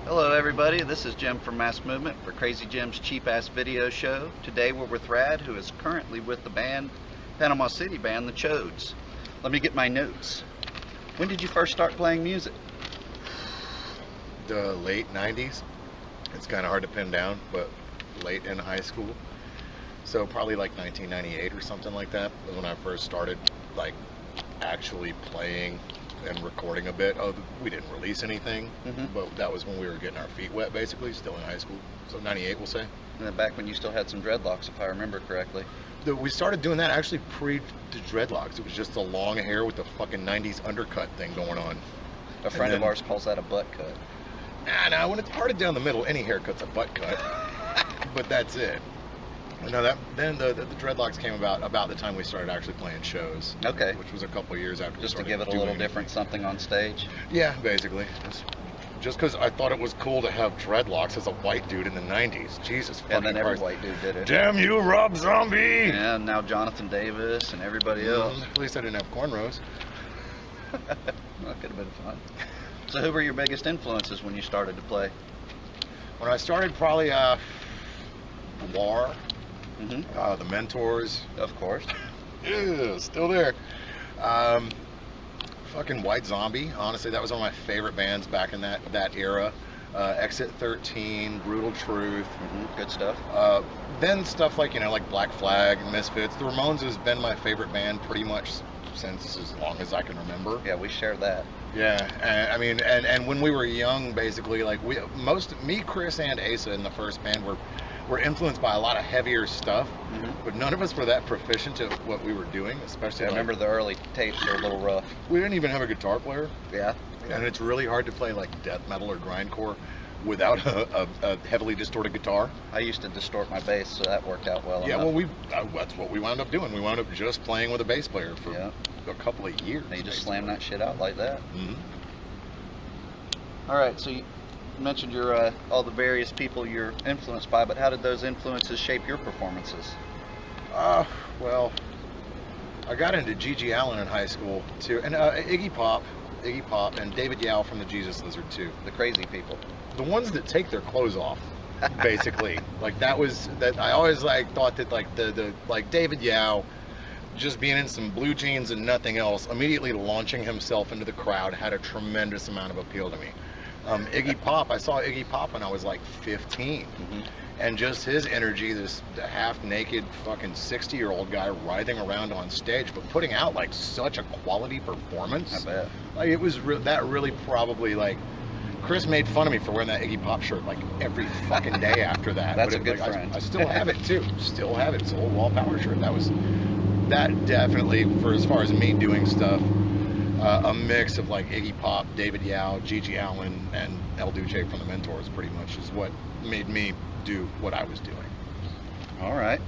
Hello everybody, this is Jim from Mass Movement for Crazy Jim's Cheap Ass Video Show. Today we're with Rad, who is currently with the band, Panama City band, the Chodes. Let me get my notes. When did you first start playing music? The late 90s. It's kind of hard to pin down, but late in high school. So probably like 1998 or something like that was when I first started like actually playing and recording a bit. We didn't release anything, but that was when we were getting our feet wet, basically, still in high school. So 98, we'll say. And then back when you still had some dreadlocks, if I remember correctly. We started doing that actually pre the dreadlocks. It was just the long hair with the fucking 90s undercut thing going on. A friend of ours calls that a butt cut. Nah, when it's parted down the middle, any haircut's a butt cut. But that's it. No, then the dreadlocks came about the time we started actually playing shows. Okay. Which was a couple of years after. Just to give it a little different something on stage. Yeah, basically. Just because I thought it was cool to have dreadlocks as a white dude in the 90s. Jesus fucking Christ. And then every white dude did it. Damn you, Rob Zombie! Yeah, and now Jonathan Davis and everybody else. At least I didn't have cornrows. Well, that could have been fun. So who were your biggest influences when you started to play? When I started, probably War. The Mentors. Of course. Yeah, still there. Fucking White Zombie. Honestly, that was one of my favorite bands back in that era. Exit 13, Brutal Truth. Good stuff. Then stuff like, like Black Flag, Misfits. The Ramones has been my favorite band pretty much since as long as I can remember. Yeah, we share that. Yeah, and when we were young, basically, like me, Chris, and Asa in the first band were influenced by a lot of heavier stuff, but none of us were that proficient at what we were doing, especially. I remember the early tapes were a little rough. We didn't even have a guitar player. Yeah. And it's really hard to play like death metal or grindcore without a heavily distorted guitar. I used to distort my bass, so that worked out well. Yeah, well, that's what we wound up doing. We wound up just playing with a bass player for a couple of years. And you just slam that shit out like that. All right, so you mentioned your all the various people you're influenced by, but how did those influences shape your performances? Well, I got into G.G. Allen in high school too, and Iggy Pop, and David Yow from the Jesus Lizard too. The crazy people. The ones that take their clothes off, basically. Like that I always thought that the David Yow, just being in some blue jeans and nothing else, immediately launching himself into the crowd had a tremendous amount of appeal to me. Iggy Pop, I saw Iggy Pop when I was like 15. And just his energy, this half-naked fucking 60-year-old guy writhing around on stage, but putting out like such a quality performance. I bet. Like it was that really probably like. Chris made fun of me for wearing that Iggy Pop shirt like every fucking day after that. That's a good friend. I still have it too. Still have it. It's an old Wall Power shirt. That definitely, for as far as me doing stuff, a mix of like Iggy Pop, David Yow, G.G. Allen, and El Duce from the Mentors pretty much is what made me do what I was doing. All right.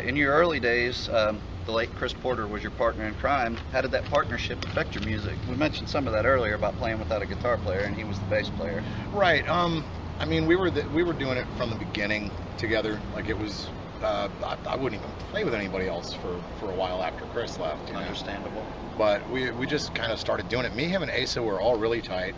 In your early days, the late Chris Porter was your partner in crime. How did that partnership affect your music? We mentioned some of that earlier about playing without a guitar player, and he was the bass player. Right. I mean, we were doing it from the beginning together. Like it was. I wouldn't even play with anybody else for a while after Chris left. Understandable. But we just kind of started doing it. Me, him, and Asa were all really tight.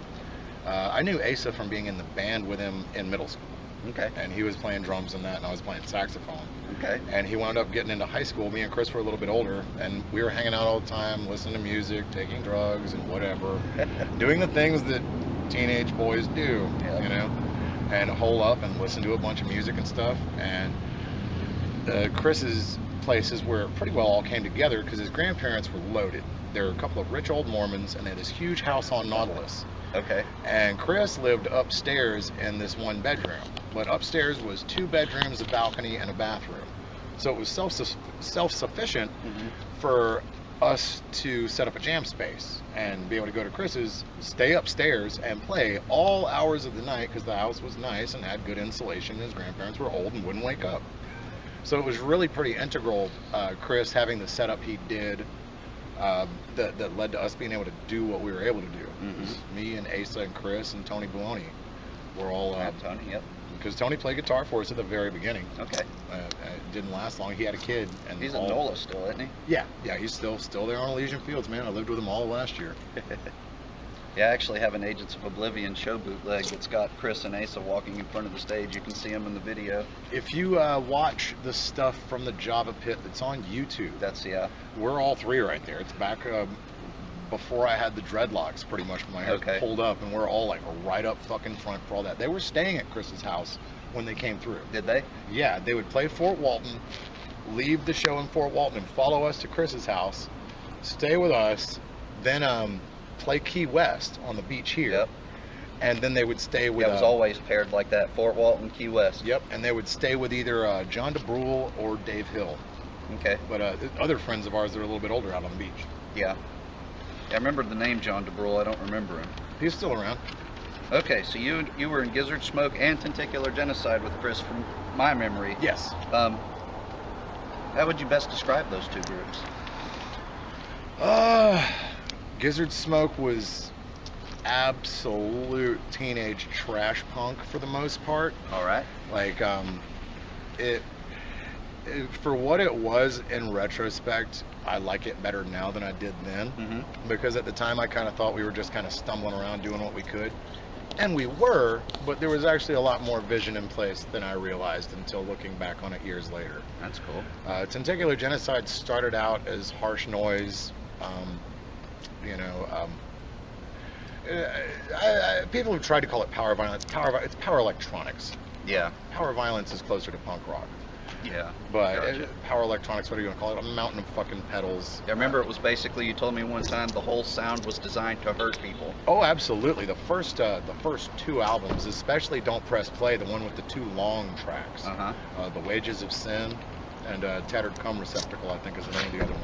I knew Asa from being in the band with him in middle school. Okay. And he was playing drums in that, and I was playing saxophone. Okay. And he wound up getting into high school. Me and Chris were a little bit older, and we were hanging out all the time, listening to music, taking drugs, and whatever, doing the things that teenage boys do, and hole up and listen to a bunch of music and stuff. And Chris's places where it pretty well all came together because his grandparents were loaded. They were a couple of rich old Mormons, and they had this huge house on Nautilus. Okay. And Chris lived upstairs in this one bedroom, but upstairs was 2 bedrooms, a balcony, and a bathroom. So it was self-sufficient for us to set up a jam space and be able to go to Chris's, stay upstairs, and play all hours of the night because the house was nice and had good insulation. His grandparents were old and wouldn't wake up. So it was really pretty integral, Chris having the setup he did that led to us being able to do what we were able to do. Me and Asa and Chris and Tony Buoni were all... Tony, yep. Because Tony played guitar for us at the very beginning. Okay. It didn't last long. He had a kid. And he's in NOLA still, isn't he? Yeah, he's still there on Elysian Fields, man. I lived with him all last year. Yeah, I actually have an Agents of Oblivion show bootleg that's got Chris and Asa walking in front of the stage. You can see them in the video. If you watch the stuff from the Java Pit that's on YouTube, Yeah. we're all three right there. It's back before I had the dreadlocks, pretty much, when my hair pulled up, and we're all like right up fucking front for all that. They were staying at Chris's house when they came through. Did they? Yeah, they would play Fort Walton, leave the show in Fort Walton, and follow us to Chris's house, stay with us, then play Key West on the beach here. Yep. And then they would stay with... Yeah, it was always paired like that, Fort Walton, Key West. Yep, and they would stay with either John DeBrule or Dave Hill. Okay. But other friends of ours that are a little bit older out on the beach. Yeah. I remember the name John DeBrule, I don't remember him. He's still around. Okay, so you were in Gizzard Smoke and Tentacular Genocide with Chris from my memory. Yes. How would you best describe those two groups? Gizzard Smoke was absolute teenage trash punk for the most part. All right. Like, it for what it was in retrospect, I like it better now than I did then. Mm-hmm. Because at the time I kind of thought we were just kind of stumbling around doing what we could. And we were, but there was actually a lot more vision in place than I realized until looking back on it years later. That's cool. Tentacular Genocide started out as harsh noise. People have tried to call it power violence. It's power electronics. Yeah. Power violence is closer to punk rock. Yeah. But gotcha. Power electronics, what are you going to call it? A mountain of fucking pedals. I remember it was basically, you told me one time, the whole sound was designed to hurt people. Oh, absolutely. The first two albums, especially Don't Press Play, the one with the two long tracks. The Wages of Sin and Tattered Cum Receptacle, I think is the name of the other one.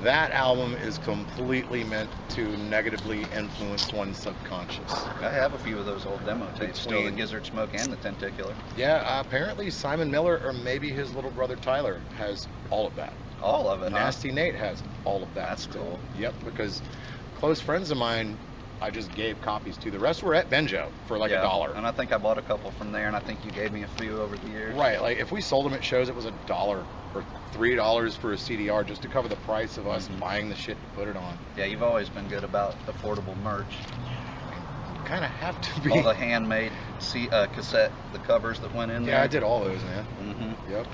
That album is completely meant to negatively influence one's subconscious. I have a few of those old demo tapes, still the Gizzard Smoke and the Tentacular. Yeah, apparently Simon Miller, or maybe his little brother Tyler, has all of that. All of it, Nasty Nate has all of that. That's cool. Yep, because close friends of mine, I just gave copies to. The rest were at Benjo for like $1. And I think I bought a couple from there, and I think you gave me a few over the years. Right, like if we sold them at shows, it was $1 or $3 for a CDR just to cover the price of us buying the shit to put it on. Yeah, you've always been good about affordable merch. You kind of have to be. All the handmade cassette, the covers that went in there. Yeah, I did all those, man. Mm-hmm. Yep.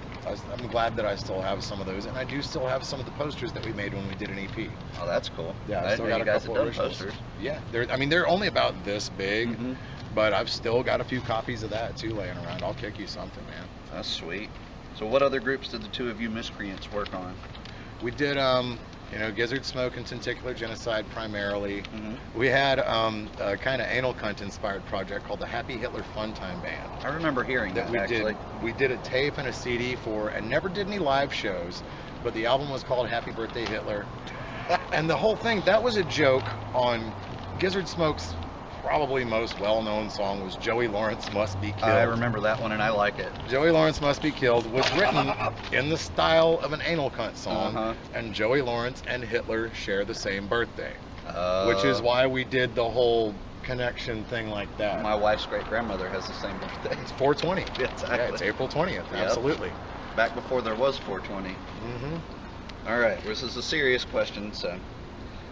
I'm glad that I still have some of those, and I do still have some of the posters that we made when we did an EP. Oh, that's cool. Yeah, I still got a couple of originals. Posters. Yeah, they're only about this big, but I've still got a few copies of that too laying around. I'll kick you something, man. That's sweet. So what other groups did the two of you miscreants work on? We did, Gizzard Smoke and Tentacular Genocide primarily. We had a kind of anal cunt inspired project called the Happy Hitler Fun Time Band. I remember hearing that actually. We did a tape and a CD and never did any live shows, but the album was called Happy Birthday Hitler. And the whole thing, that was a joke on Gizzard Smoke's probably most well-known song was Joey Lawrence Must Be Killed. I remember that one and I like it. Joey Lawrence Must Be Killed was written in the style of an anal cunt song, and Joey Lawrence and Hitler share the same birthday, which is why we did the whole connection thing like that. My wife's great-grandmother has the same birthday. It's 420. Exactly. Yeah, it's April 20th, absolutely. Back before there was 420. All right, this is a serious question. So,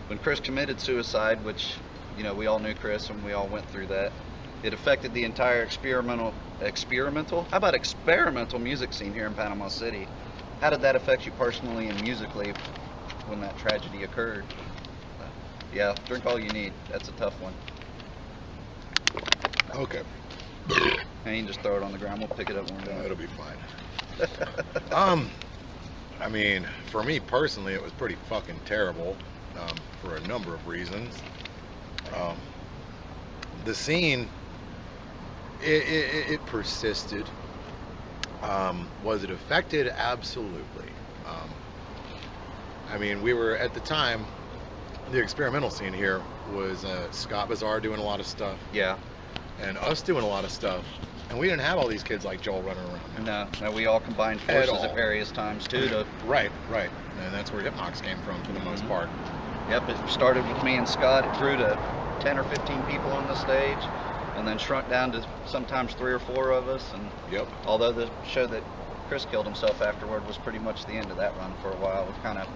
when Chris committed suicide, which we all knew Chris and we all went through that. It affected the entire experimental music scene here in Panama City. How did that affect you personally and musically when that tragedy occurred? Yeah, drink all you need. That's a tough one. Okay. And you can just throw it on the ground. We'll pick it up when we're done. It'll be fine. I mean, for me personally, it was pretty fucking terrible for a number of reasons. The scene, it persisted. Was it affected? Absolutely. I mean, we were, at the time, the experimental scene here was Scott Bazaar doing a lot of stuff. Yeah. And us doing a lot of stuff. And we didn't have all these kids like Joel running around. No, we all combined forces at various times, too. Right. And that's where Hipnox came from, for the most part. Yep, it started with me and Scott. It grew to 10 or 15 people on the stage, and then shrunk down to sometimes 3 or 4 of us. And although the show that Chris killed himself afterward was pretty much the end of that run for a while, we kind of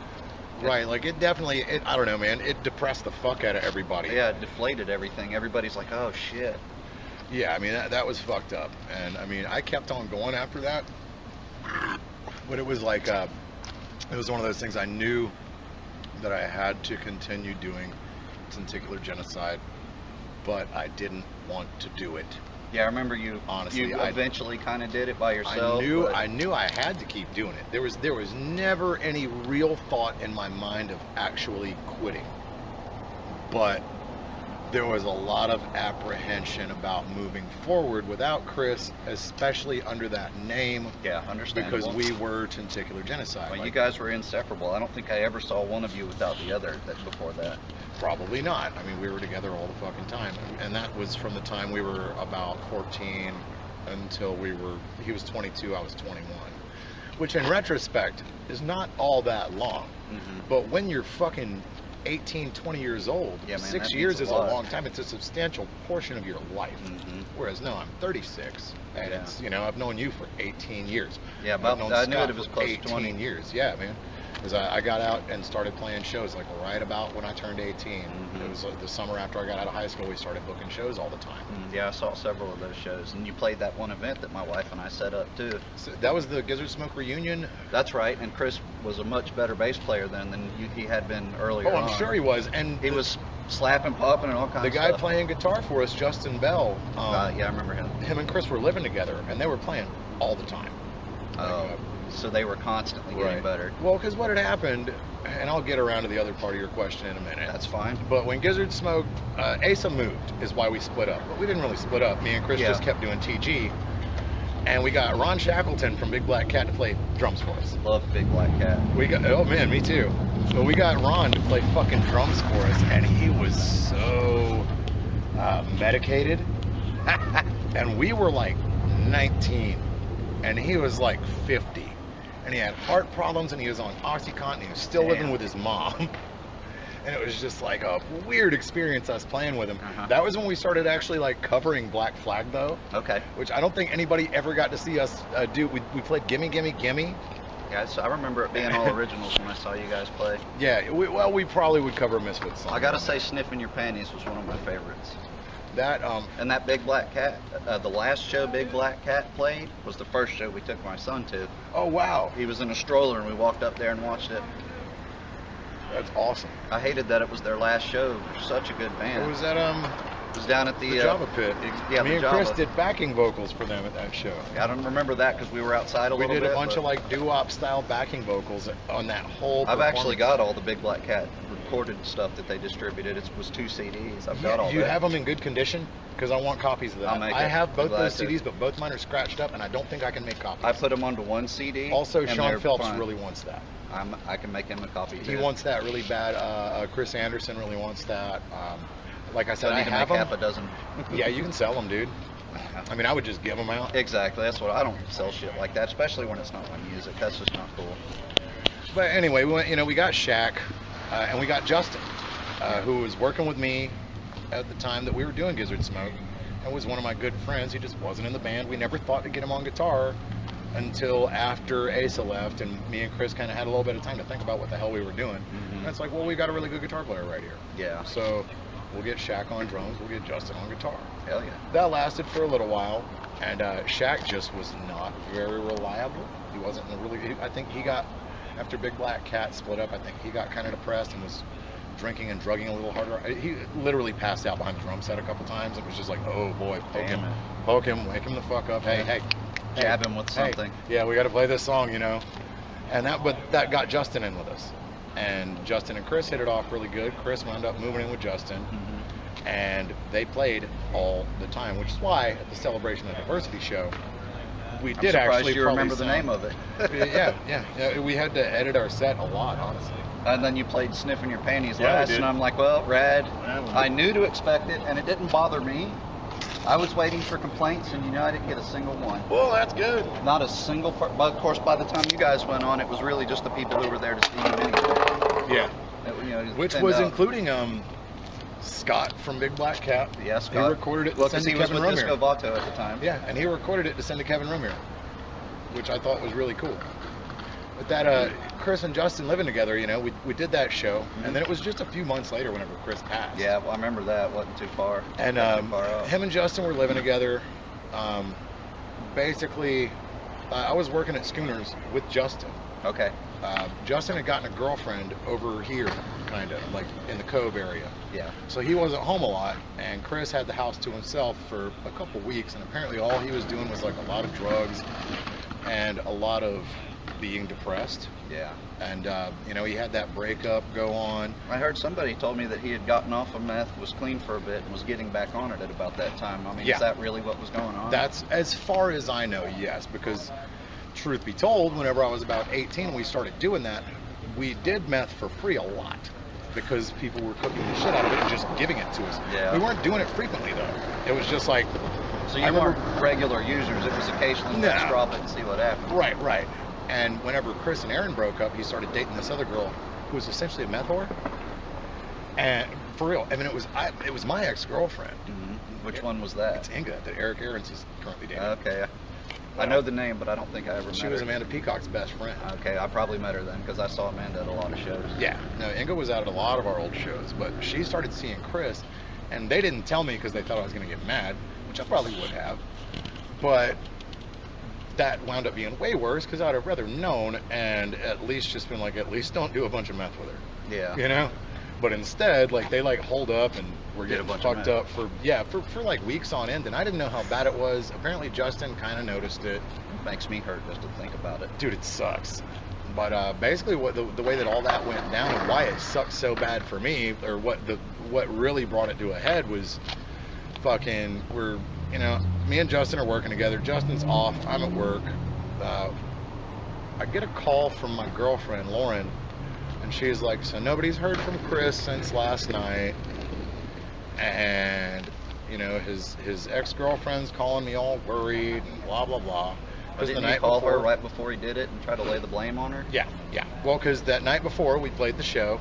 Right, like it definitely, I don't know, man, it depressed the fuck out of everybody. Yeah, it deflated everything. Everybody's like, oh shit. Yeah, I mean, that was fucked up. And I mean, I kept on going after that. But it was like, it was one of those things I knew that I had to continue doing tentacular genocide, but I didn't want to do it. Yeah, I remember you. Honestly, you eventually kind of did it by yourself. I knew I had to keep doing it. There was never any real thought in my mind of actually quitting, but there was a lot of apprehension about moving forward without Chris, especially under that name. Yeah, understandable. Because we were tentacular genocide. Well, you guys were inseparable. I don't think I ever saw one of you without the other before that. Probably not. I mean, we were together all the fucking time. And that was from the time we were about 14 until he was 22, I was 21. Which in retrospect is not all that long. Mm-hmm. But when you're fucking 18, 20 years old, yeah, man, 6 years is a long time. It's a substantial portion of your life. Mm-hmm. Whereas no, I'm 36, and it's, you know, I've known you for 18 years. Yeah, about I knew it was close to 20 years. Yeah, man. Because I got out and started playing shows like right about when I turned 18. Mm-hmm. It was the summer after I got out of high school. We started booking shows all the time. Yeah, I saw several of those shows, and you played that one event that my wife and I set up too. So that was the Gizzard Smoke reunion. That's right, and Chris was a much better bass player then than he had been earlier. Oh, I'm sure he was, and he was slapping, popping, and all kinds of stuff. The guy playing guitar for us, Justin Bell. Yeah, I remember him. Him and Chris were living together, and they were playing all the time. So they were constantly getting better. Well, because what had happened, and I'll get around to the other part of your question in a minute. That's fine. But when Gizzard Smoke, Asa moved is why we split up. But we didn't really split up. Me and Chris just kept doing TG. And we got Ron Shackleton from Big Black Cat to play drums for us. Love Big Black Cat. Oh man, me too. So we got Ron to play fucking drums for us, and he was so medicated. And we were like 19, and he was like 50. And he had heart problems, and he was on Oxycontin, and he was still living with his mom. And it was just like a weird experience us playing with him. That was when we started actually like covering Black Flag though. Okay. Which I don't think anybody ever got to see us do. We played Gimme Gimme Gimme. Yeah, so I remember it being all originals when I saw you guys play. Yeah, we probably would cover Misfits songs. I gotta say Sniffing Your Panties was one of my favorites. That and that Big Black Cat, the last show Big Black Cat played was the first show we took my son to. Oh wow! He was in a stroller and we walked up there and watched it. That's awesome. I hated that it was their last show. They're such a good band. It was at It was down at the Java Pit. Yeah, me and Chris did backing vocals for them at that show. Yeah, I don't remember that because we were outside a little bit. We did a bunch of like doo-wop style backing vocals on that whole. I've actually got all the Big Black Cat recorded stuff that they distributed. It was 2 CDs. I've got all that. You have them in good condition? Because I want copies of that. I have both those CDs, but both mine are scratched up, and I don't think I can make copies. I put them onto one CD. Also, Sean Phelps really wants that. I can make him a copy too. He wants that really bad. Chris Anderson really wants that. Like I said, I have half a dozen. Yeah, you can sell them, dude. I mean, I would just give them out. Exactly. That's what I don't sell shit like that, especially when it's not my music. That's just not cool. But anyway, we got Shaq, and we got Justin, who was working with me at the time that we were doing Gizzard Smoke, and was one of my good friends. He just wasn't in the band. We never thought to get him on guitar until after Asa left, and me and Chris kind of had a little bit of time to think about what the hell we were doing. Mm-hmm. And it's like, well, we got a really good guitar player right here. Yeah. So we'll get Shaq on drums, we'll get Justin on guitar. Hell yeah. That lasted for a little while, and Shaq just was not very reliable. He wasn't I think he got, after Big Black Cat split up, I think he got kind of depressed and was drinking and drugging a little harder. He literally passed out behind the drum set a couple times. It was just like, oh boy, poke him, wake him the fuck up. Hey, jab him with something. Yeah, we got to play this song, And that got Justin in with us. And Justin and Chris hit it off really good. Chris wound up moving in with Justin. Mm-hmm. And they played all the time, which is why at the Celebration of Diversity show, we did actually you remember the name of it. yeah. We had to edit our set a lot, honestly. And then you played Sniffing Your Panties last, and I'm like, well, Rad. I knew to expect it, and it didn't bother me. I was waiting for complaints, and I didn't get a single one. Well, that's good. Not a single part. But of course, by the time you guys went on, it was really just the people who were there to see you anyway. Yeah. Which was including Scott from Big Black Cat. Yeah, Scott. He recorded it to send to Kevin Romero. He was with Disco Vato at the time. Yeah, and he recorded it to send to Kevin Romero, which I thought was really cool. But that Chris and Justin living together, you know, we did that show, and then it was just a few months later whenever Chris passed. Yeah, well, I remember that. Wasn't too far. And Too far out. him and Justin were living together. Basically, I was working at Schooners with Justin. Okay. Justin had gotten a girlfriend over here, kind of, like in the Cove area. Yeah. So he wasn't home a lot, and Chris had the house to himself for a couple weeks, and apparently all he was doing was like a lot of drugs and a lot of being depressed. Yeah. And, you know, he had that breakup go on. I heard somebody told me that he had gotten off of meth, was clean for a bit, and was getting back on it at about that time. I mean, Yeah. is that really what was going on? That's, as far as I know, yes, because truth be told, whenever I was about 18, we started doing that. We did meth for free a lot because people were cooking the shit out of it and just giving it to us. Yeah. We weren't doing it frequently, though. It was just like... So you weren't regular users. It was occasionally let's drop it and see what happens. Right, right. And whenever Chris and Aaron broke up, he started dating this other girl who was essentially a meth whore. And for real, I mean, it was my ex-girlfriend. Mm-hmm. Which one was that? It's Inga that Eric Aarons is currently dating. Okay. I know the name, but I don't think I ever met her. She was Amanda Peacock's best friend. Okay, I probably met her then because I saw Amanda at a lot of shows. Yeah, no, Inga was out at a lot of our old shows, but she started seeing Chris, and they didn't tell me because they thought I was going to get mad, which I probably would have. But that wound up being way worse because I'd have rather known and at least just been like, at least don't do a bunch of meth with her. Yeah. You know? But instead, like, they like holed up and were getting fucked up for like weeks on end, and I didn't know how bad it was. Apparently Justin kind of noticed it. It makes me hurt just to think about it. Dude, it sucks. But basically what the way that all that went down and why it sucked so bad for me, or what really brought it to a head was fucking, you know, me and Justin are working together. Justin's off, I'm at work. I get a call from my girlfriend, Lauren, and she's like, so nobody's heard from Chris since last night, and, you know, his ex-girlfriend's calling me all worried and blah, blah, blah. Didn't he call her right before he did it and try to lay the blame on her? Yeah. Well, because that night before we played the show,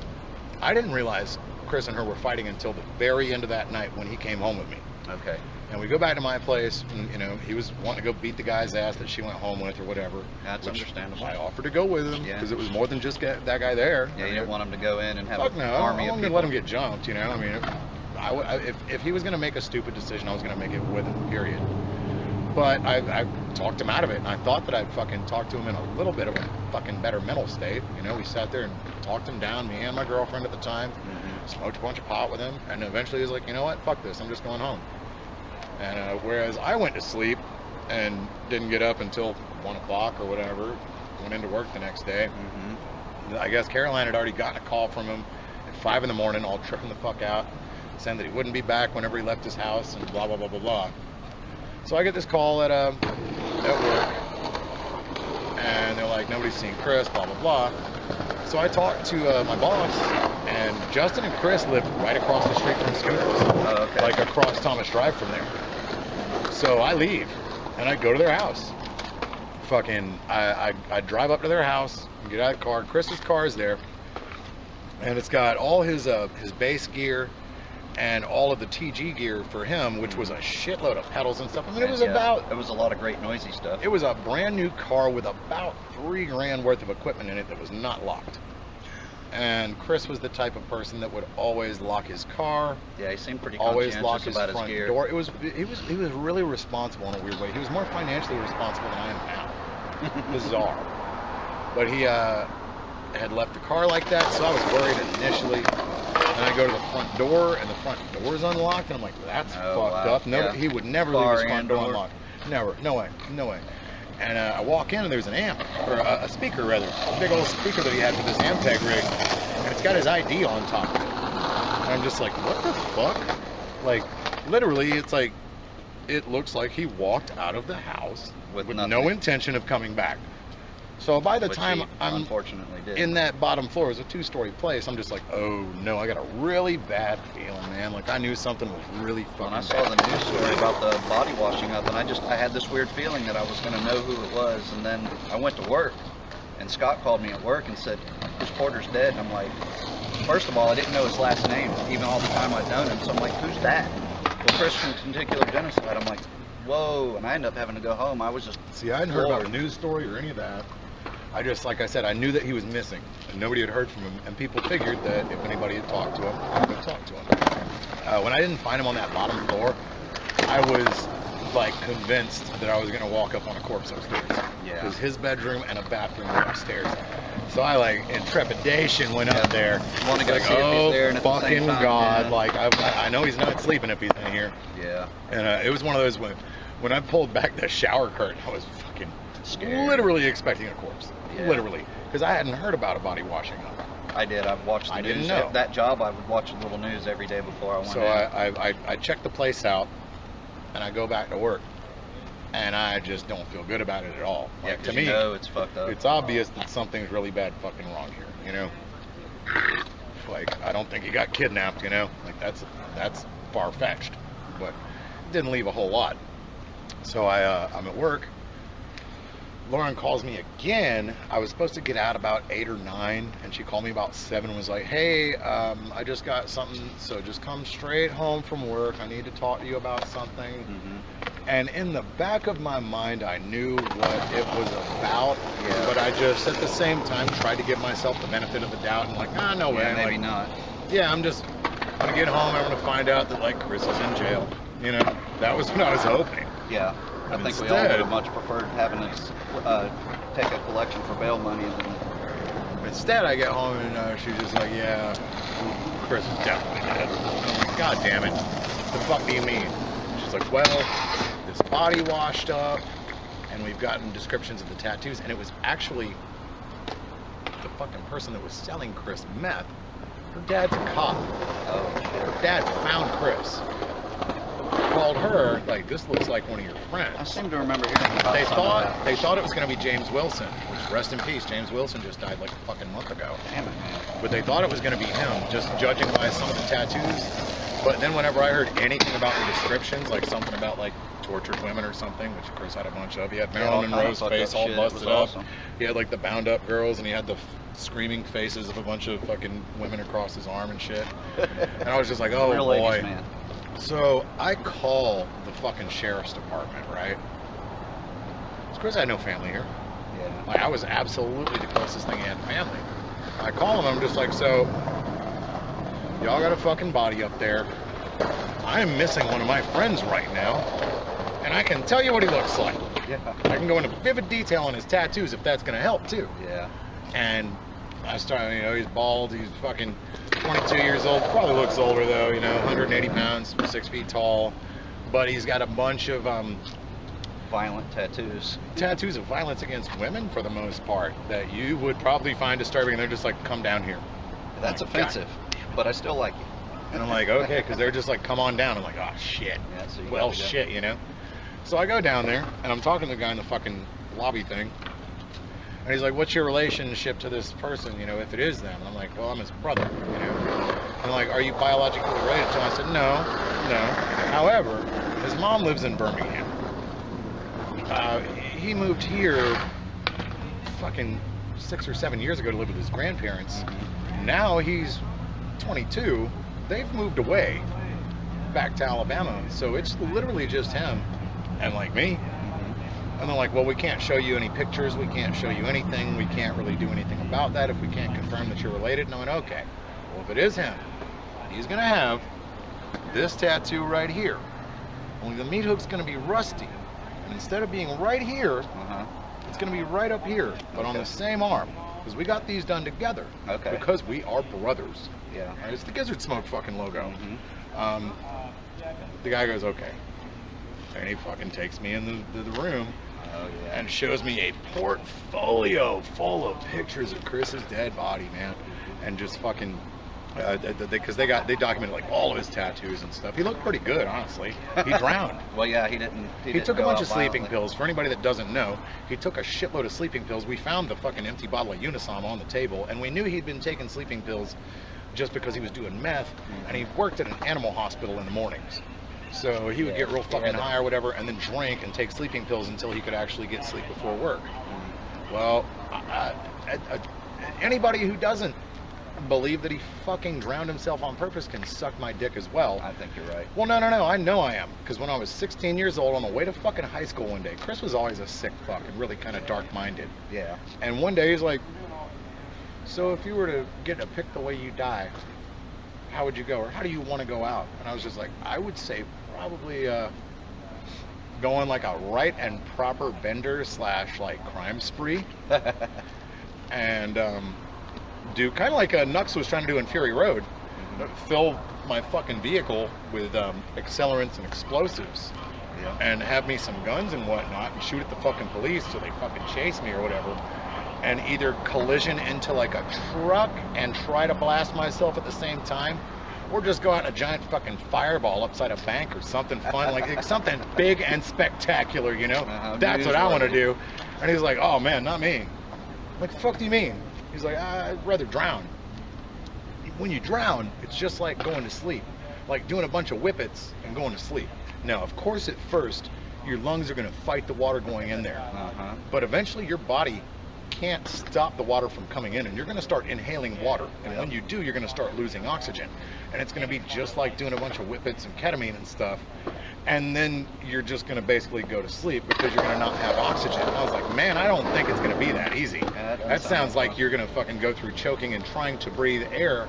I didn't realize Chris and her were fighting until the very end of that night when he came home with me. Okay. And we go back to my place, and, you know, he was wanting to go beat the guy's ass that she went home with or whatever. That's understandable. I offered to go with him because it was more than just that guy there. Yeah, you didn't want him to go in and have an army of people. I let him get jumped, you know. I mean, if he was going to make a stupid decision, I was going to make it with him, period. But I talked him out of it, and I thought that I'd fucking talk to him in a little bit of a fucking better mental state. You know, we sat there and talked him down, me and my girlfriend at the time, smoked a bunch of pot with him, and eventually he was like, you know what, fuck this, I'm just going home. And whereas I went to sleep and didn't get up until 1 o'clock or whatever, went into work the next day. I guess Caroline had already gotten a call from him at 5 in the morning, all tripping the fuck out, saying that he wouldn't be back whenever he left his house and blah, blah, blah, blah, blah. So I get this call at work, and they're like, nobody's seen Chris, blah, blah, blah. So I talked to my boss, and Justin and Chris live right across the street from Schooners, like across Thomas Drive from there. So I leave, and I go to their house. Fucking, I drive up to their house, get out of the car. Chris's car is there, and it's got all his bass gear and all of the TG gear for him, which was a shitload of pedals and stuff. I mean, it was it was a lot of great noisy stuff. It was a brand new car with about $3,000 worth of equipment in it that was not locked. And Chris was the type of person that would always lock his car. Yeah, he seemed pretty always lock his about front his gear. door. He was really responsible in a weird way. He was more financially responsible than I am now. Bizarre. But he had left the car like that, so I was worried initially. And I go to the front door, and the front door is unlocked, and I'm like, that's fucked up. No, he would never leave his front door unlocked. Never. No way. And I walk in, and there's an amp, or a speaker rather, a big old speaker that he had with his Amtech rig, and it's got his ID on top of it. And I'm just like, what the fuck? Like, literally, it's like, it looks like he walked out of the house with no intention of coming back. So by the time I'm unfortunately did. In that bottom floor, it was a 2-story place, I'm just like, oh no, I got a really bad feeling, man. Like I knew something was really fucking bad. When I saw the news story about the body washing up, and I had this weird feeling that I was going to know who it was, and then I went to work, and Scott called me at work and said, Chris Porter's dead, and I'm like, first of all, I didn't know his last name, even all the time I'd known him, so I'm like, who's that? Well, Chris from Tentacular Genocide. I'm like, whoa, and I ended up having to go home. I was just See, I hadn't heard about the news story or any of that. I just, like I said, I knew that he was missing, and nobody had heard from him, and people figured that if anybody had talked to him, I would talk to him. When I didn't find him on that bottom floor, I was like convinced that I was gonna walk up on a corpse upstairs. Yeah. Because his bedroom and a bathroom were upstairs. So I, like, in trepidation, went up there. Want to go like, see if he's there, and at the fucking same time, God! yeah. Like, I know he's not sleeping if he's in here. Yeah. And it was one of those when I pulled back the shower curtain, I was fucking Scared. literally expecting a corpse. Yeah. Literally, because I hadn't heard about a body washing up. I did. I've watched the I news. didn't know. At that job, I would watch the little news every day before I went So in. I checked the place out, and I go back to work, and I just don't feel good about it at all. Yeah, Like, 'cause to you me, know it's fucked up. it's obvious that something's really bad fucking wrong here. You know, like, I don't think he got kidnapped. You know, like that's far fetched, but it didn't leave a whole lot. So I'm at work. Lauren calls me again. I was supposed to get out about 8 or 9, and she called me about 7 and was like, hey, I just got something, so just come straight home from work. I need to talk to you about something. Mm-hmm. And in the back of my mind, I knew what it was about, but I just, at the same time, tried to give myself the benefit of the doubt and like, no way. Yeah, maybe like, not. Yeah, I'm gonna get home, I'm gonna find out that, like, Chris is in jail. You know, that was what I was hoping. Yeah. I And think we all would instead- have much preferred having us take a collection for bail money than. Instead, I get home and she's just like, yeah, Chris is definitely dead. I'm like, God damn it. The fuck do you mean? She's like, well, this body washed up, and we've gotten descriptions of the tattoos, and it was actually the fucking person that was selling Chris meth. Her dad's a cop. Oh shit. Her dad found Chris. Called her, like, this looks like one of your I friends. seem to remember hearing about They some of thought that. they thought it was going to be James Wilson. Rest in peace. James Wilson just died like a fucking month ago. Damn it, man. But they thought it was going to be him, just judging by some of the tattoos. But then whenever I heard anything about the descriptions, like something about like tortured women or something, which Chris had a bunch of, he had Yeah, all Marilyn kinda Monroe's fucked face up all shit. It busted was up. awesome. He had like the bound up girls, and he had the screaming faces of a bunch of fucking women across his arm and shit. And I was just like, oh Real boy. ladies, man. So I call the fucking sheriff's department, right? Of course, I had no family here. Yeah. Like, I was absolutely the closest thing I had to family. I call them, I'm just like, so, y'all got a fucking body up there. I am missing one of my friends right now, and I can tell you what he looks like. Yeah. I can go into vivid detail on his tattoos if that's gonna help too. Yeah. And I started, you know, he's bald, he's fucking 22 years old, probably looks older though, you know, 180 pounds, 6 feet tall, but he's got a bunch of Violent tattoos. tattoos of violence against women for the most part that you would probably find disturbing, and they're just like, come down here. That's God. offensive, but I still like it. And I'm like, okay, because they're just like, come on down. I'm like, oh shit. Yeah, so you Well, gotta go. shit, you know. So I go down there, and I'm talking to the guy in the fucking lobby thing, and he's like, what's your relationship to this person, you know, if it is them? And I'm like, well, I'm his brother, you know. And like, are you biologically related to him? I said, no. However, his mom lives in Birmingham. He moved here fucking 6 or 7 years ago to live with his grandparents. Now he's 22. They've moved away back to Alabama. So it's literally just him and like me. And they're like, well, we can't show you any pictures. We can't show you anything. We can't really do anything about that if we can't confirm that you're related. And I went, okay. Well, if it is him, he's going to have this tattoo right here. Only the meat hook's going to be rusty. And instead of being right here, it's going to be right up here, but on the same arm. Because we got these done together. Okay. Because we are brothers. Yeah. Right? It's the Gizzard Smoke fucking logo. The guy goes, okay. And he fucking takes me in the room Oh yeah. and shows me a portfolio full of pictures of Chris's dead body, man. And just fucking... because they documented like all of his tattoos and stuff. He looked pretty good, honestly. He drowned. Well, yeah, he didn't. He didn't took a go bunch out of sleeping violently. pills. For anybody that doesn't know, he took a shitload of sleeping pills. We found the fucking empty bottle of Unisom on the table, and we knew he'd been taking sleeping pills just because he was doing meth, and he worked at an animal hospital in the mornings. So he would get real fucking high or whatever, and then drink and take sleeping pills until he could actually get sleep before work. Well, anybody who doesn't believe that he fucking drowned himself on purpose can suck my dick as well. I think you're right. Well, no, I know I am. Because when I was 16 years old on the way to fucking high school one day, Chris was always a sick fuck and really kind of dark-minded. Yeah. And one day he's like, so if you were to get to pick the way you die, how would you go? Or how do you want to go out? And I was just like, I would say probably go on like a right and proper bender / like crime spree. And do kind of like Nux was trying to do in Fury Road. Fill my fucking vehicle with accelerants and explosives. Yeah. And have me some guns and whatnot and shoot at the fucking police so they fucking chase me or whatever. And either collision into like a truck and try to blast myself at the same time, or just go out in a giant fucking fireball upside a bank or something fun, like something big and spectacular, you know? That's what I want to do. And he's like, oh man, not me. I'm like, the fuck do you mean? He's like, I'd rather drown. When you drown, it's just like going to sleep. Like doing a bunch of whippets and going to sleep. Now, of course, at first, your lungs are going to fight the water going in there. But eventually, your body can't stop the water from coming in, and you're going to start inhaling water. And when you do, you're going to start losing oxygen. And it's going to be just like doing a bunch of whippets and ketamine and stuff. And then you're just going to basically go to sleep because you're going to not have oxygen. And I was like, man, I don't think it's going to be that easy. That sounds like you're going to fucking go through choking and trying to breathe air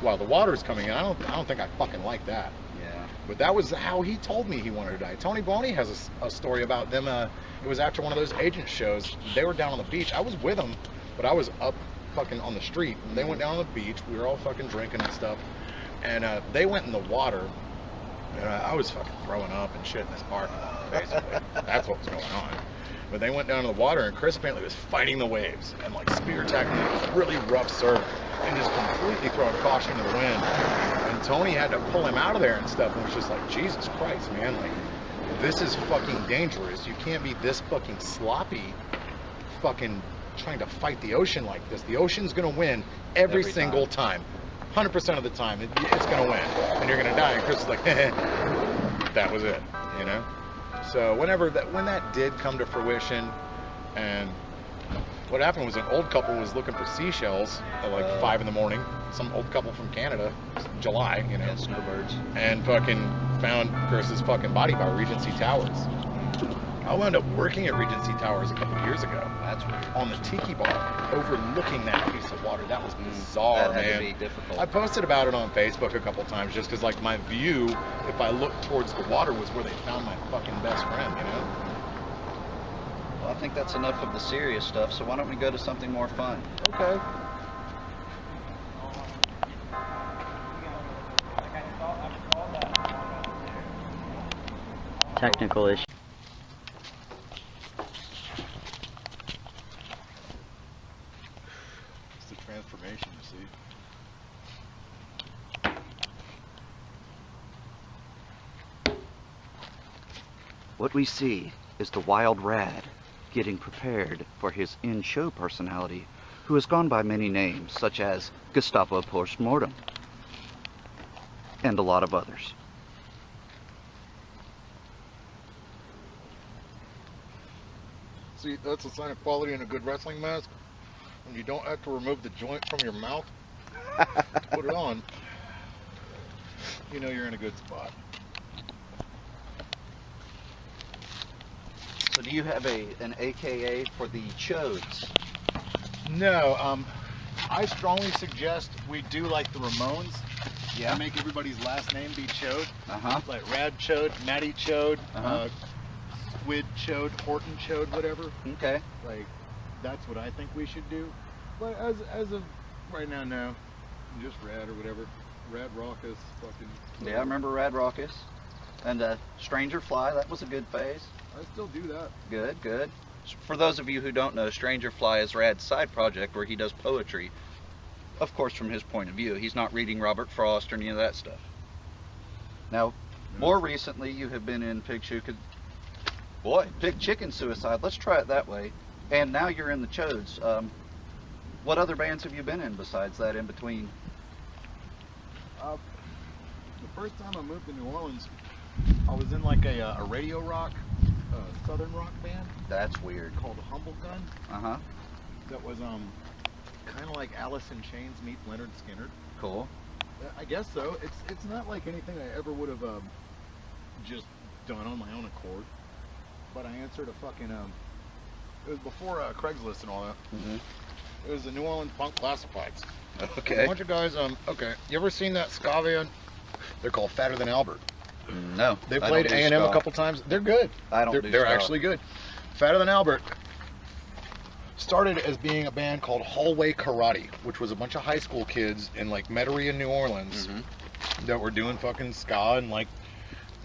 while the water's coming in. I don't think I fucking like that. Yeah. But that was how he told me he wanted to die. Tony Boney has a story about them. It was after one of those agent shows. They were down on the beach. I was with them, but I was up fucking on the street. They went down on the beach. We were all fucking drinking and stuff. And they went in the water. And I was fucking throwing up and shit in this park, basically. That's what was going on. But they went down to the water, and Chris apparently was fighting the waves and like spear attacking them, really rough surf, and just completely throwing caution to the wind. And Tony had to pull him out of there and stuff, and was just like, Jesus Christ, man, like, this is fucking dangerous. You can't be this fucking sloppy fucking trying to fight the ocean like this. The ocean's gonna win every single time. 100% of the time, it's gonna win, and you're gonna die. And Chris is like, that was it, you know? So when that did come to fruition, and what happened was an old couple was looking for seashells at like 5 in the morning. Some old couple from Canada, July, you know. Yeah, snowbirds. And fucking found Chris's fucking body by Regency Towers. I wound up working at Regency Towers a couple of years ago. That's weird. On the tiki bar, overlooking that piece of water. That was bizarre, that had man. to be difficult. I posted about it on Facebook a couple times just because, like, my view, if I looked towards the water, was where they found my fucking best friend, you know? Well, I think that's enough of the serious stuff, so why don't we go to something more fun? Okay. Technical issue. It's the transformation, you see. What we see is the wild Rad getting prepared for his in-show personality, who has gone by many names, such as Gestapo Postmortem, and a lot of others. See, that's a sign of quality in a good wrestling mask. When you don't have to remove the joint from your mouth, put it on, you know you're in a good spot. So do you have an AKA for the Chodes? No, I strongly suggest we do like the Ramones. Yeah. And make everybody's last name be Chode. Uh-huh. Like Rad Chode, Matty Chode, Uh-huh. Squid Chode, Horton Chode, whatever. Okay. Like, that's what I think we should do. But as of right now, no. Just Rad or whatever. Rad Raucous, fucking. Yeah, I remember Rad Raucous. And Stranger Fly, that was a good phase. I still do that. Good, good. For those of you who don't know, Stranger Fly is Rad's side project where he does poetry. Of course, from his point of view. He's not reading Robert Frost or any of that stuff. Now, more recently, you have been in Pig Chicken. Boy, Pig Chicken Suicide. Let's try it that way. And now you're in the Chodes. What other bands have you been in besides that in between? The first time I moved to New Orleans, I was in like a radio rock, southern rock band That's weird. called Humble Gun. Uh-huh. That was kind of like Alice in Chains meets Leonard Skinner. Cool. I guess so. It's not like anything I ever would have just done on my own accord. But I answered a fucking it was before Craigslist and all that. Mm-hmm. It was the New Orleans Punk Classifieds. Okay. A bunch of guys. Okay. You ever seen that ska band? They're called Fatter Than Albert. No. They played A&M a couple times. They're good. They're actually good. Fatter Than Albert started as being a band called Hallway Karate, which was a bunch of high school kids in like Metairie in New Orleans that were doing fucking ska and like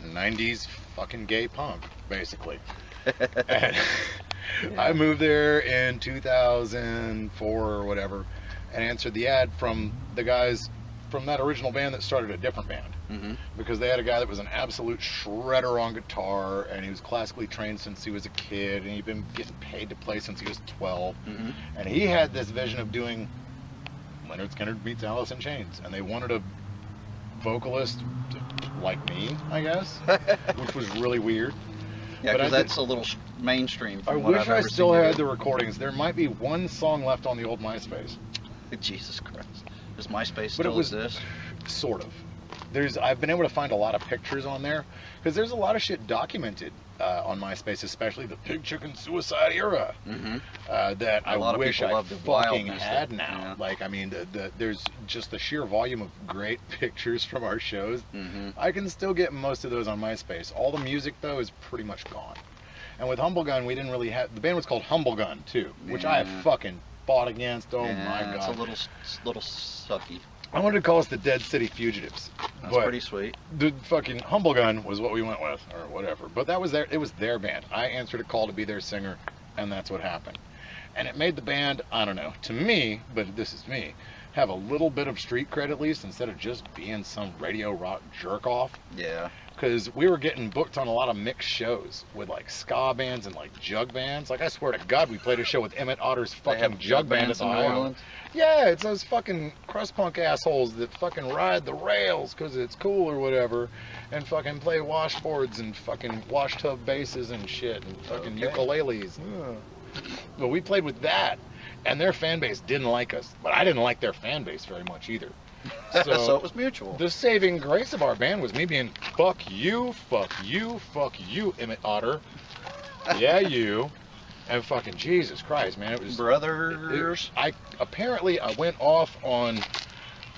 90s fucking gay punk, basically. And I moved there in 2004 or whatever and answered the ad from the guys from that original band that started a different band. Because they had a guy that was an absolute shredder on guitar, and he was classically trained since he was a kid, and he'd been getting paid to play since he was 12. And he had this vision of doing Leonard Skinner meets Alice in Chains, and they wanted a vocalist like me, I guess, which was really weird. Yeah, because that's a little mainstream. I wish I still had the recordings. There might be one song left on the old MySpace. Jesus Christ. Does MySpace still exist? Sort of. I've been able to find a lot of pictures on there because there's a lot of shit documented on MySpace, especially the pig chicken suicide era that I wish I fucking had now. Yeah. Like, I mean, there's just the sheer volume of great pictures from our shows. I can still get most of those on MySpace. All the music though is pretty much gone. And with Humble Gun, we didn't really have. The band was called Humble Gun too, which I fucking fought against. Oh my god, it's a little sucky. I wanted to call us the Dead City Fugitives. That's pretty sweet. The fucking Humble Gun was what we went with, or whatever. But that was it was their band. I answered a call to be their singer, and that's what happened. And it made the band, I don't know, to me, but this is me, have a little bit of street cred at least, instead of just being some radio rock jerk off. Yeah. Because we were getting booked on a lot of mixed shows with like ska bands and like jug bands. Like, I swear to God, we played a show with Emmett Otter's fucking jug band at the New Orleans. Yeah, it's those fucking crust punk assholes that fucking ride the rails because it's cool or whatever, and fucking play washboards and fucking wash tub basses and shit and fucking ukuleles. But we played with that, and their fan base didn't like us, but I didn't like their fan base very much either. So it was mutual. The saving grace of our band was me being, fuck you, Emmett Otter. Yeah, you. And fucking Jesus Christ, man. It was... Brothers. I went off on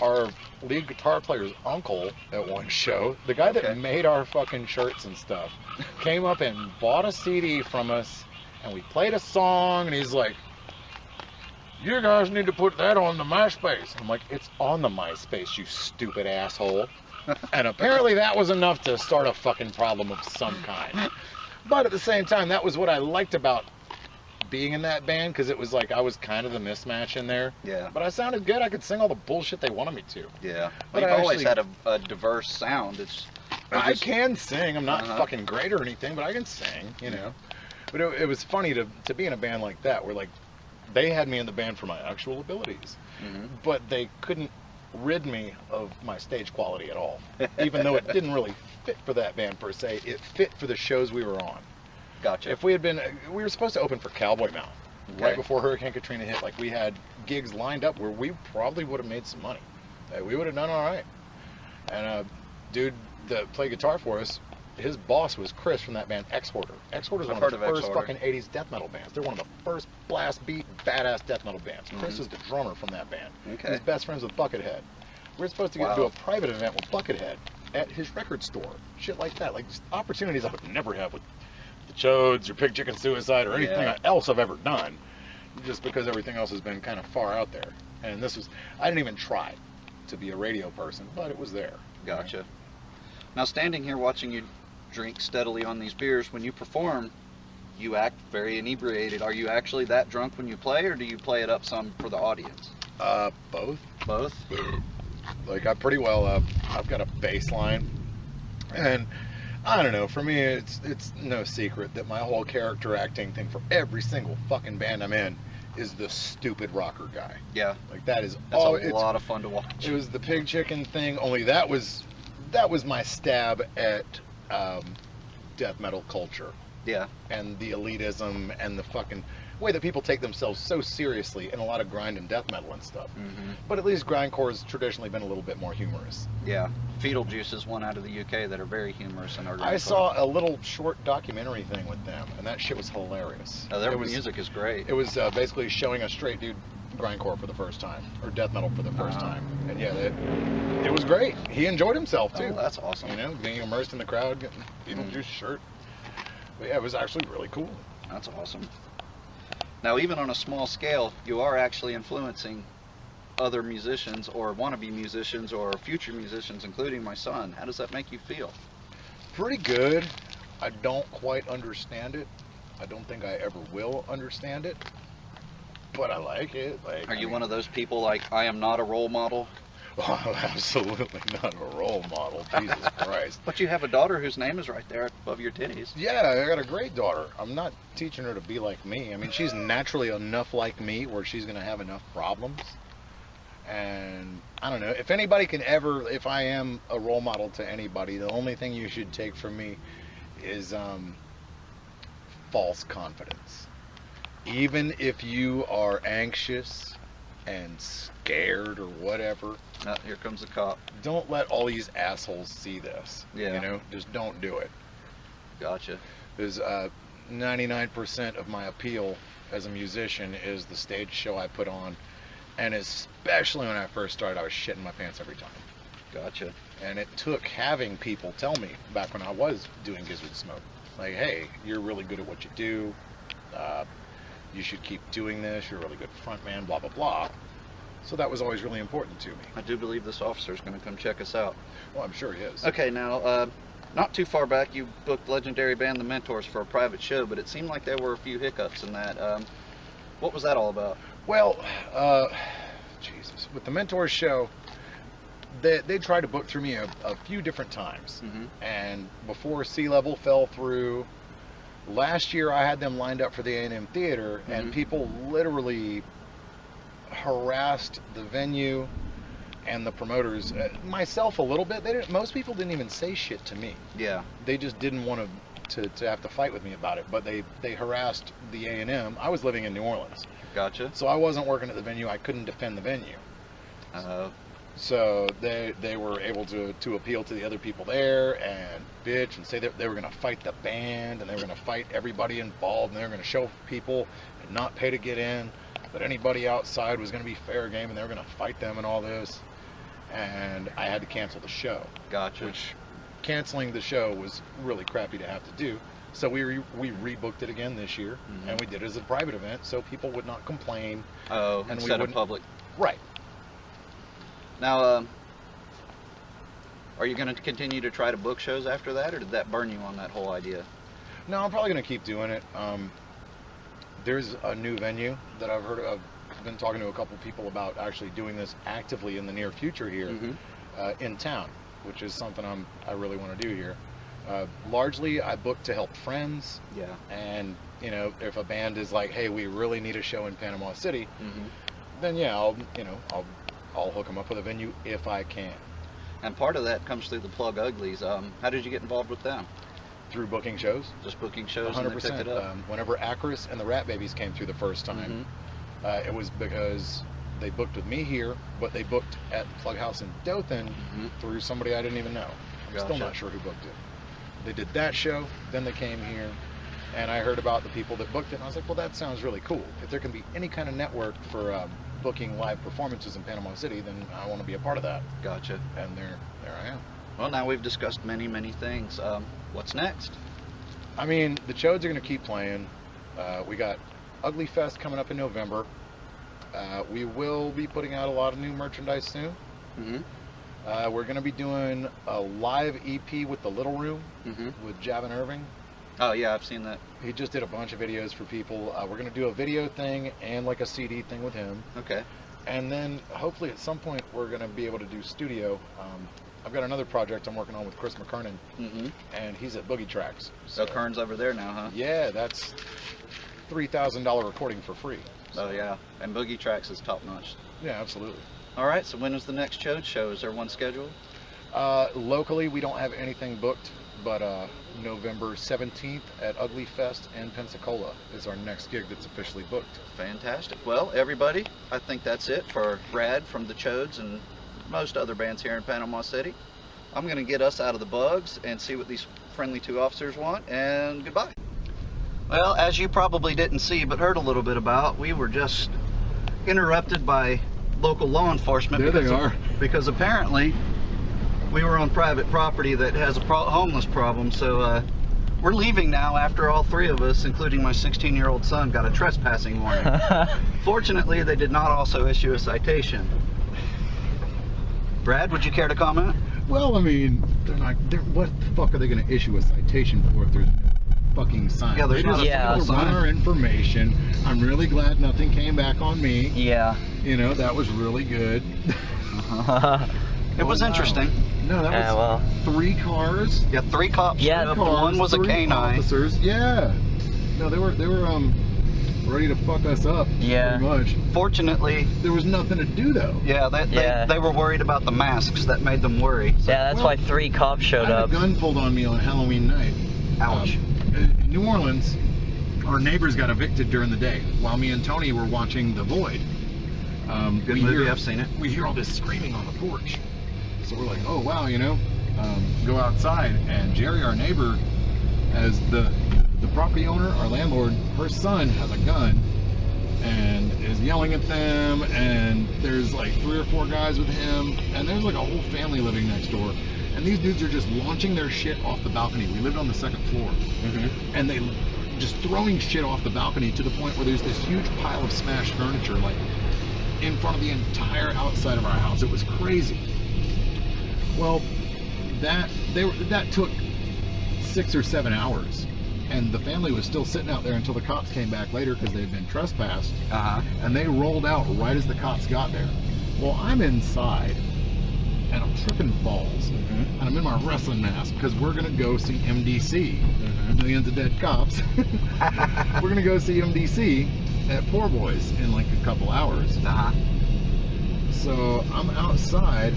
our lead guitar player's uncle at one show. The guy that made our fucking shirts and stuff came up and bought a CD from us, and we played a song, and he's like, you guys need to put that on the MySpace. I'm like, it's on the MySpace, you stupid asshole. And apparently that was enough to start a fucking problem of some kind. But at the same time, that was what I liked about being in that band, because it was like I was kind of the mismatch in there. Yeah. But I sounded good. I could sing all the bullshit they wanted me to. Yeah. But you've always had a diverse sound. I can sing. I'm not fucking great or anything, but I can sing, you know. But it was funny to be in a band like that, where like they had me in the band for my actual abilities, but they couldn't rid me of my stage quality at all. Even though it didn't really fit for that band per se, it fit for the shows we were on. Gotcha. If we were supposed to open for Cowboy Mouth right before Hurricane Katrina hit. Like, we had gigs lined up where we probably would have made some money. We would have done all right. And dude that played guitar for us, his boss was Chris from that band X-Hoarder. X-Hoarder is one of the first fucking 80s death metal bands. They're one of the first blast beat, badass death metal bands. Chris is the drummer from that band. He's best friends with Buckethead. We're supposed to get into a private event with Buckethead at his record store. Shit like that. Like, just opportunities I would never have with the Chodes or Pig Chicken Suicide or anything else I've ever done. Just because everything else has been kind of far out there. And this was, I didn't even try to be a radio person, but it was there. Gotcha. Now, standing here watching you drink steadily on these beers, when you perform, you act very inebriated. Are you actually that drunk when you play, or do you play it up some for the audience? Both. Both? Like, I pretty well, I've got a bass line, and I don't know, for me, it's no secret that my whole character acting thing for every single fucking band I'm in is the stupid rocker guy. Yeah. Like, that's a lot of fun to watch. It was the pig chicken thing, only that was my stab at death metal culture. Yeah. And the elitism and the fucking way that people take themselves so seriously in a lot of grind and death metal and stuff. But at least grindcore has traditionally been a little bit more humorous. Yeah. Fetal Juice is one out of the UK that are very humorous in our grindcore. I saw a little short documentary thing with them, and that shit was hilarious. Oh, their music is great. It was basically showing a straight dude grindcore for the first time, or death metal for the first time. And yeah, it was great. He enjoyed himself too. Oh, that's awesome. You know, being immersed in the crowd, getting Beetlejuice shirt. But yeah, it was actually really cool. That's awesome. Now, even on a small scale, you are actually influencing other musicians or wannabe musicians or future musicians, including my son. How does that make you feel? Pretty good. I don't quite understand it. I don't think I ever will understand it. But I like it. Like, Are you one of those people like, I am not a role model? Oh, I'm absolutely not a role model. Jesus Christ. But you have a daughter whose name is right there above your titties. Yeah, I got a great daughter. I'm not teaching her to be like me. I mean, she's naturally enough like me where she's going to have enough problems. And I don't know. If anybody can ever, if I am a role model to anybody, the only thing you should take from me is false confidence. Even if you are anxious and scared or whatever. Oh, here comes the cop. Don't let all these assholes see this. Yeah. You know, just don't do it. Gotcha. Because 99% of my appeal as a musician is the stage show I put on. And especially when I first started, I was shitting my pants every time. Gotcha. And it took having people tell me back when I was doing Gizzard Smoke, like, hey, you're really good at what you do. You should keep doing this. You're a really good front man, blah, blah, blah. So that was always really important to me. I do believe this officer's going to come check us out. Well, I'm sure he is. Okay, now, not too far back, you booked legendary band The Mentors for a private show, but it seemed like there were a few hiccups in that. What was that all about? Well, Jesus, with the Mentors show, they tried to book through me a few different times. And before Sea Level fell through, last year I had them lined up for the A&M Theater, and people literally harassed the venue and the promoters, myself a little bit. Most people didn't even say shit to me. Yeah. They just didn't want to have to fight with me about it, but they harassed the A&M. I was living in New Orleans. Gotcha. So I wasn't working at the venue. I couldn't defend the venue. So they were able to appeal to the other people there and bitch and say that they were going to fight the band and they were going to fight everybody involved and they were going to show people and not pay to get in, that anybody outside was going to be fair game and they were going to fight them and all this. And I had to cancel the show. Gotcha. Which canceling the show was really crappy to have to do. So we rebooked it again this year, and we did it as a private event, so people would not complain. Oh, and instead of public. Right. Now, are you going to continue to try to book shows after that, or did that burn you on that whole idea? No, I'm probably going to keep doing it. There's a new venue that I've heard of. I've been talking to a couple people about actually doing this actively in the near future here in town, which is something I really want to do here. Largely, I book to help friends. Yeah. And you know, if a band is like, "Hey, we really need a show in Panama City," then yeah, I'll hook them up with a venue if I can. And part of that comes through the Plug Uglies. How did you get involved with them? Through booking shows. Just booking shows. 100%. And they picked it up. Whenever Acris and the Rat Babies came through the first time, it was because they booked with me here, but they booked at the Plug House in Dothan through somebody I didn't even know. I'm still not sure who booked it. They did that show, then they came here, and I heard about the people that booked it, and I was like, well, that sounds really cool. If there can be any kind of network for booking live performances in Panama City, then I want to be a part of that. Gotcha. And there I am. Well, now we've discussed many, many things. What's next? I mean, the Chodes are going to keep playing. We got Ugly Fest coming up in November. We will be putting out a lot of new merchandise soon. We're going to be doing a live EP with the Little Room with Javin Irving. Oh yeah, I've seen that. He just did a bunch of videos for people. We're going to do a video thing and like a CD thing with him. Okay. And then hopefully at some point we're going to be able to do studio. I've got another project I'm working on with Chris McKernan, and he's at Boogie Tracks. So Kern's over there now, huh? Yeah, that's $3,000 recording for free. So. Oh yeah, and Boogie Tracks is top notch. Yeah, absolutely. All right, so when is the next Chode show? Is there one scheduled? Locally, we don't have anything booked but November 17th at Ugly Fest in Pensacola is our next gig that's officially booked. Fantastic. Well, everybody, I think that's it for Rad from the Chodes and most other bands here in Panama City. I'm going to get us out of the bugs and see what these friendly two officers want, and goodbye. Well, as you probably didn't see but heard a little bit about, we were just interrupted by local law enforcement. There they are. Because apparently we were on private property that has a homeless problem, so we're leaving now after all three of us, including my 16-year-old son, got a trespassing warning. Fortunately, they did not also issue a citation. Brad, would you care to comment? Well, I mean, what the fuck are they going to issue a citation for if there's no fucking sign? Yeah, there's they just run our information. I'm really glad nothing came back on me. Yeah. You know, that was really good. It was interesting. No, that was 3 cars. Yeah, 3 cops. Yeah, one was a 3 canine. Officers. Yeah. No, they were ready to fuck us up. Yeah. Pretty much. Fortunately, there was nothing to do though. Yeah, they were worried about the masks. That made them worry. So, yeah, that's why 3 cops showed up. I had a gun pulled on me on Halloween night. Ouch. In New Orleans, our neighbors got evicted during the day while me and Tony were watching The Void. Good movie, I've seen it. We hear all this screaming on the porch. So we're like, oh wow, you know, go outside. And Jerry, our neighbor, as the property owner, our landlord, her son has a gun and is yelling at them, and there's like 3 or 4 guys with him, and there's like a whole family living next door, and these dudes are just launching their shit off the balcony. We lived on the 2nd floor, and they just throwing shit off the balcony to the point where there's this huge pile of smashed furniture like in front of the entire outside of our house. It was crazy. Well, that took 6 or 7 hours. And the family was still sitting out there until the cops came back later because they had been trespassed. And they rolled out right as the cops got there. Well, I'm inside, and I'm tripping balls. And I'm in my wrestling mask because we're going to go see MDC. Millions of dead cops. We're going to go see MDC at Poor Boys in like a couple hours. So I'm outside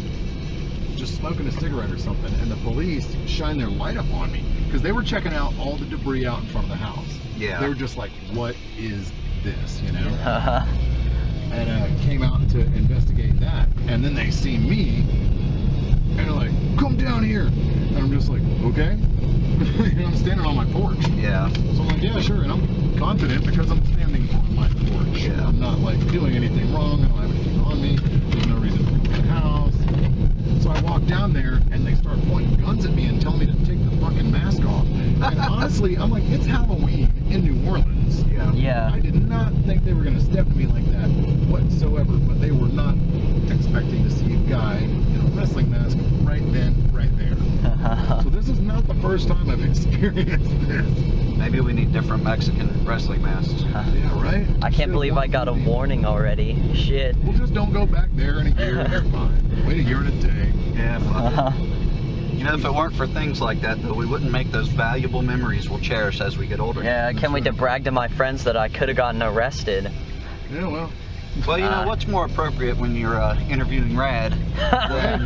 just smoking a cigarette or something, and the police shine their light up on me because they were checking out all the debris out in front of the house. Yeah. They were just like, what is this, you know? And came out to investigate that, and then they see me, and they're like, come down here. And I'm just like, okay. You know, I'm standing on my porch. Yeah. So I'm like, yeah, sure. And I'm confident because I'm standing on my porch. Yeah. I'm not like doing anything wrong. I don't have anything on me. There's no reason to leave the house. So I walk down there, and they start pointing guns at me and telling me to take the fucking mask off. And honestly, I'm like, it's Halloween in New Orleans. Yeah. I did not think they were going to step at me like that whatsoever, but they were not expecting to see a guy in a wrestling mask right then, right there. So this is not the first time I've experienced this. Maybe we need different Mexican wrestling masks. Yeah, right? I can't believe I got a warning already. Shit. Well, just don't go back there in a year and you're fine. Wait a year and a day. Yeah, fuck it. You know, if it weren't for things like that, though, we wouldn't make those valuable memories we'll cherish as we get older. Yeah, I can't wait to brag to my friends that I could have gotten arrested. Yeah, well. Well, you know, what's more appropriate when you're interviewing Rad?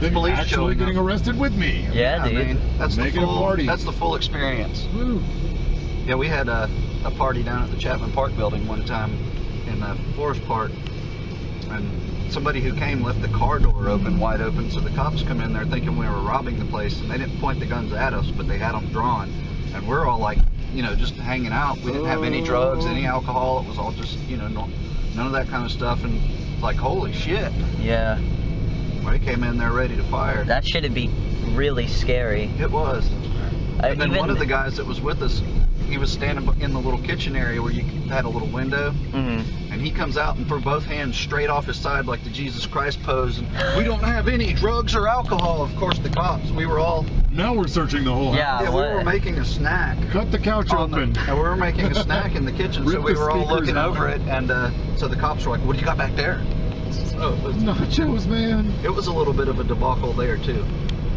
The police actually getting arrested with me. Yeah, dude. I mean, that's making a party. That's the full experience. Woo. Yeah, we had a party down at the Chapman Park building one time in Forest Park, and somebody who came left the car door wide open, so the cops come in there thinking we were robbing the place, and they didn't point the guns at us, but they had them drawn, and we're all like, you know, just hanging out. We didn't have any drugs, any alcohol. It was all just, you know, none of that kind of stuff, and like, holy shit. Yeah. Well, they came in there ready to fire. That shit'd be really scary. It was. And then one of the guys that was with us, he was standing in the little kitchen area where you had a little window, and he comes out and threw both hands straight off his side like the Jesus Christ pose, and we don't have any drugs or alcohol. Of course, the cops, we were all... Now we're searching the whole house. Yeah, we were making a snack. Cut the couch open. And we were making a snack in the kitchen, so we were all looking over it, and so the cops were like, what do you got back there? Oh, it was nachos, man. It was a little bit of a debacle there, too.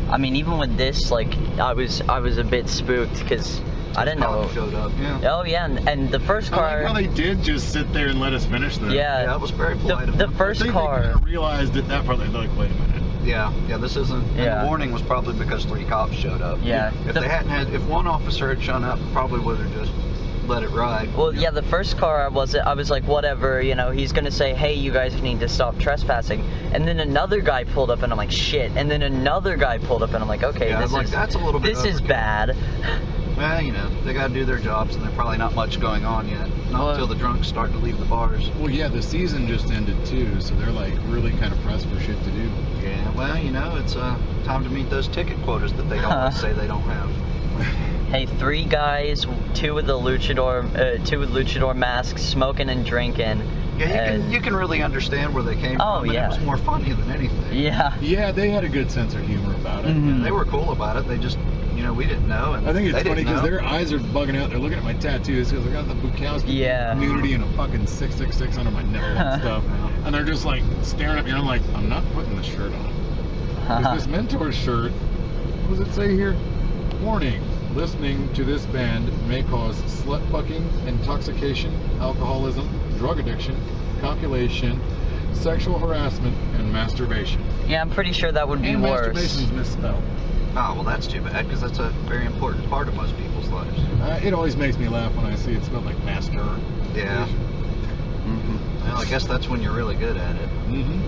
I mean, even with this, like, I was a bit spooked because I didn't know. Showed up. Yeah. Oh yeah, and the first car. I like how they did just sit there and let us finish them. Yeah. Yeah, it was very polite. The first car. I realized at that part, they're like, wait a minute. Yeah, this isn't. And Yeah. the warning was probably because 3 cops showed up. Yeah. If they hadn't had, if one officer had shown up, probably would have just let it ride. Well, yeah, the first car I was like, whatever, you know, he's gonna say, hey, you guys need to stop trespassing. And then another guy pulled up, and I'm like, shit. And then another guy pulled up, and I'm like, okay, Yeah, I was like, that's a little bit this is overkill. bad. Well, you know, they got to do their jobs, and there's probably not much going on yet. Not Well- until the drunks start to leave the bars. Well, yeah, the season just ended too, so they're like really kind of pressed for shit to do. Yeah, well, you know, it's time to meet those ticket quotas that they always say they don't have. Hey, 3 guys, 2 with luchador masks, smoking and drinking. Yeah, you can really understand where they came Oh, from, and yeah. it was more funny than anything. Yeah. Yeah, they had a good sense of humor about it. Mhm. They were cool about it. They just, you know, we didn't know, and I think it's they funny didn't because know. their eyes are bugging out. They're looking at my tattoos because I got the Bukowski Yeah. community and a fucking 666 under my nipple and stuff. And they're just like staring at me. And I'm like, I'm not putting the shirt on. 'Cause this mentor shirt, what does it say here? Warning, listening to this band may cause slut fucking, intoxication, alcoholism, drug addiction, copulation, sexual harassment, and masturbation. Yeah, I'm pretty sure that would be And worse. masturbation's misspelled. Oh, well, that's too bad, because that's a very important part of most people's lives. It always makes me laugh when I see it spelled like master. Yeah. Mhm. Well, I guess that's when you're really good at it. Mm-hmm.